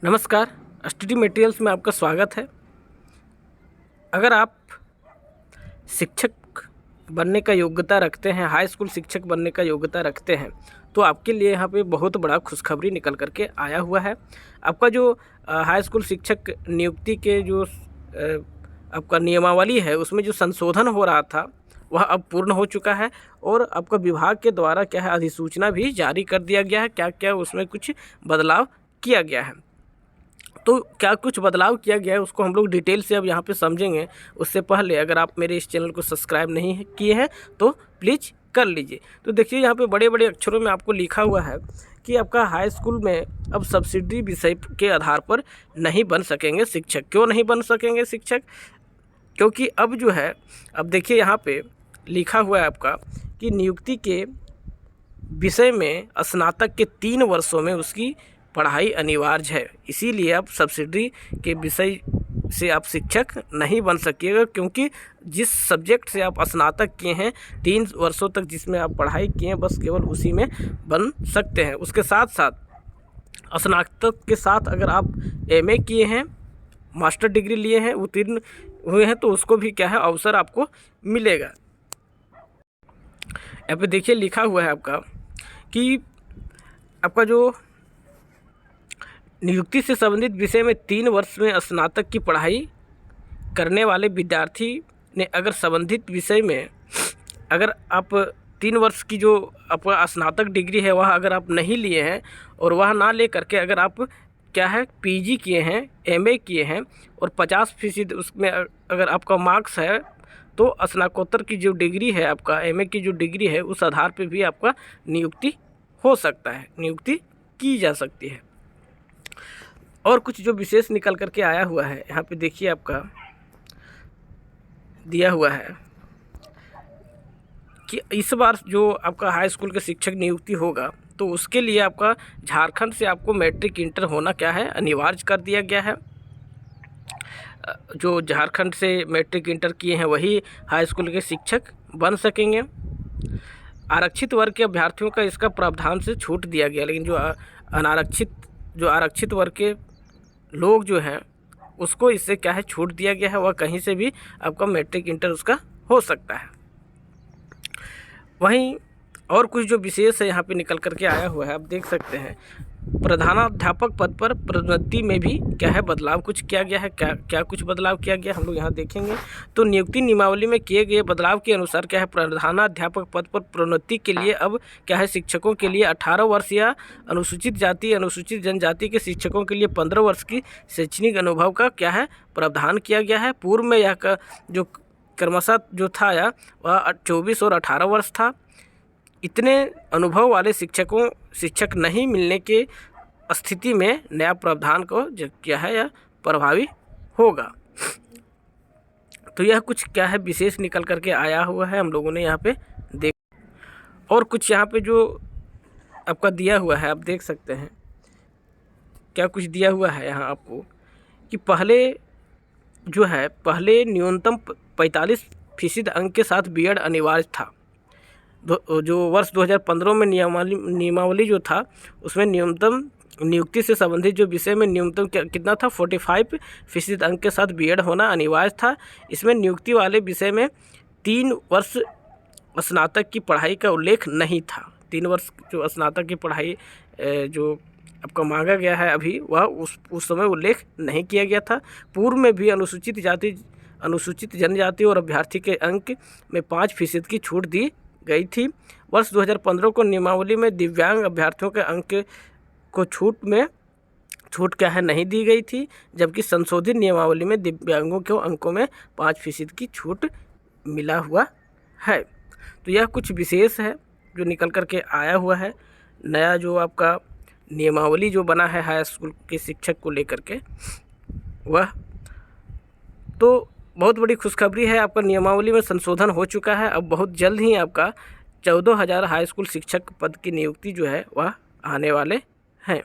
नमस्कार, study materials में आपका स्वागत है। अगर आप शिक्षक बनने का योग्यता रखते हैं, हाई स्कूल शिक्षक बनने का योग्यता रखते हैं, तो आपके लिए यहाँ पे बहुत बड़ा खुशखबरी निकल करके आया हुआ है। आपका जो हाई स्कूल शिक्षक नियुक्ति के जो आपका नियमावली है, उसमें जो संशोधन हो रहा था वह अब पूर्ण हो चुका है और आपका विभाग के द्वारा क्या है, अधिसूचना भी जारी कर दिया गया है। क्या क्या उसमें कुछ बदलाव किया गया है, तो क्या कुछ बदलाव किया गया है उसको हम लोग डिटेल से अब यहाँ पे समझेंगे। उससे पहले अगर आप मेरे इस चैनल को सब्सक्राइब नहीं किए हैं तो प्लीज़ कर लीजिए। तो देखिए यहाँ पे बड़े बड़े अक्षरों में आपको लिखा हुआ है कि आपका हाई स्कूल में अब सब्सिडी विषय के आधार पर नहीं बन सकेंगे शिक्षक। क्यों नहीं बन सकेंगे शिक्षक? क्योंकि अब जो है, अब देखिए यहाँ पे लिखा हुआ है आपका कि नियुक्ति के विषय में स्नातक के 3 वर्षों में उसकी पढ़ाई अनिवार्य है। इसीलिए आप सब्सिडी के विषय से आप शिक्षक नहीं बन सकिएगा, क्योंकि जिस सब्जेक्ट से आप स्नातक किए हैं 3 वर्षों तक जिसमें आप पढ़ाई किए हैं, बस केवल उसी में बन सकते हैं। उसके साथ साथ स्नातक के साथ अगर आप एमए किए हैं, मास्टर डिग्री लिए हैं, उत्तीर्ण हुए हैं, तो उसको भी क्या है, अवसर आपको मिलेगा। यहाँ पे देखिए लिखा हुआ है आपका कि आपका जो नियुक्ति से संबंधित विषय में 3 वर्ष में स्नातक की पढ़ाई करने वाले विद्यार्थी ने अगर संबंधित विषय में अगर आप 3 वर्ष की जो आपका स्नातक डिग्री है वह अगर आप नहीं लिए हैं और वह ना ले करके अगर आप क्या है पीजी किए हैं, एमए किए हैं और 50% उसमें अगर आपका मार्क्स है, तो स्नातकोत्तर की जो डिग्री है, आपका एमए की जो डिग्री है, उस आधार पे भी आपका नियुक्ति हो सकता है, नियुक्ति की जा सकती है। और कुछ जो विशेष निकल करके आया हुआ है, यहाँ पे देखिए आपका दिया हुआ है कि इस बार जो आपका हाई स्कूल के शिक्षक नियुक्ति होगा, तो उसके लिए आपका झारखंड से आपको मैट्रिक इंटर होना क्या है, अनिवार्य कर दिया गया है। जो झारखंड से मैट्रिक इंटर किए हैं वही हाई स्कूल के शिक्षक बन सकेंगे। आरक्षित वर्ग के अभ्यर्थियों का इसका प्रावधान से छूट दिया गया, लेकिन जो आरक्षित वर्ग के लोग जो हैं उसको इससे क्या है, छूट दिया गया है। वह कहीं से भी आपका मैट्रिक इंटर उसका हो सकता है। वहीं और कुछ जो विशेष है यहाँ पे निकल करके आया हुआ है, आप देख सकते हैं प्रधानाध्यापक पद पर प्रोन्नति में भी क्या है, बदलाव कुछ किया गया है। क्या कुछ बदलाव किया गया हम लोग यहाँ देखेंगे। तो नियुक्ति नियमावली में किए गए बदलाव के अनुसार क्या है, प्रधानाध्यापक पद पर प्रोन्नति के लिए अब क्या है, शिक्षकों के लिए 18 वर्ष या अनुसूचित जाति अनुसूचित जनजाति के शिक्षकों के लिए 15 वर्ष की शैक्षणिक अनुभव का क्या है, प्रावधान किया गया है। पूर्व में यह का जो क्रमशः जो था वह 24 और 18 वर्ष था। इतने अनुभव वाले शिक्षक नहीं मिलने के स्थिति में नया प्रावधान को जो क्या है यह प्रभावी होगा। तो यह कुछ क्या है विशेष निकल करके आया हुआ है, हम लोगों ने यहाँ पे देख। और कुछ यहाँ पे जो आपका दिया हुआ है, आप देख सकते हैं क्या कुछ दिया हुआ है यहाँ आपको कि पहले न्यूनतम 45% अंक के साथ बीएड अनिवार्य था। जो वर्ष 2015 में नियमावली जो था, उसमें न्यूनतम नियुक्ति से संबंधित जो विषय में न्यूनतम कितना था, 45% अंक के साथ बीएड होना अनिवार्य था। इसमें नियुक्ति वाले विषय में 3 वर्ष स्नातक की पढ़ाई का उल्लेख नहीं था। 3 वर्ष जो स्नातक की पढ़ाई जो आपका मांगा गया है अभी, वह उस समय उल्लेख नहीं किया गया था। पूर्व में भी अनुसूचित जाति अनुसूचित जनजाति और अभ्यर्थी के अंक में 5% की छूट दी गई थी। वर्ष 2015 को नियमावली में दिव्यांग अभ्यर्थियों के अंक को छूट क्या है, नहीं दी गई थी, जबकि संशोधित नियमावली में दिव्यांगों के अंकों में 5% की छूट मिला हुआ है। तो यह कुछ विशेष है जो निकल करके आया हुआ है। नया जो आपका नियमावली जो बना है हाई स्कूल के शिक्षक को लेकर के, वह तो बहुत बड़ी खुशखबरी है। आपका नियमावली में संशोधन हो चुका है। अब बहुत जल्द ही आपका 14,000 हाई स्कूल शिक्षक पद की नियुक्ति जो है वह आने वाले हैं।